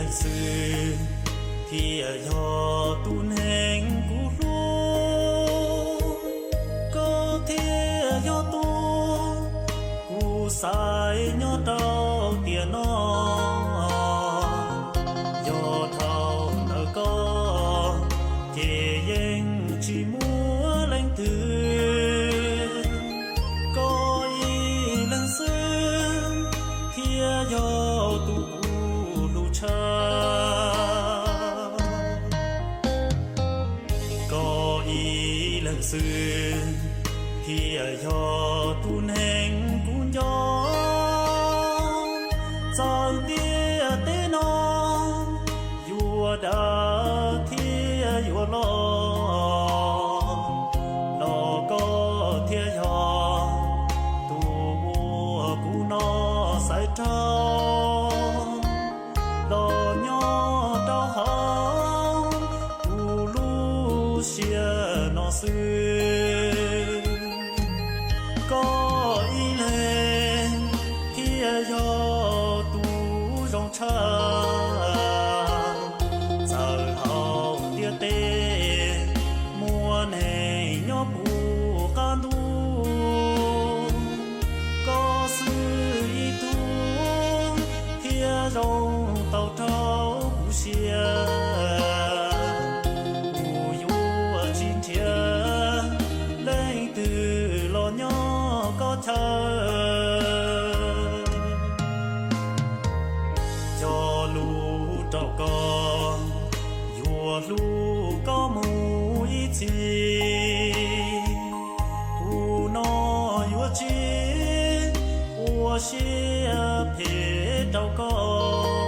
lịch sử thì do tuôn hẹn cũ luôn có thế do tu cũ sai nhớ đau tiền nó do thâu nợ có chỉ danh chỉ múa lên từ có ý lần xưa thì do tu lu cha có ý lần xưa thì do tuôn hẹn cũng gió dòng tia tế nó vua đã thiên vua lo có thiên gió tu cũ nó sai trao lo nhỏ đau hao tu lu xia nó xưa có ý lên thiên gió tu rong cha giờ hậu tia tê mùa này nhớ bù can du có sự ý tu thiên rong tàu trâu bù xia bù yu chín chia lên từ lo nhỏ có chờ cho lu trâu con vua lu có mùi chi u nó vua chi vua xia phê trâu con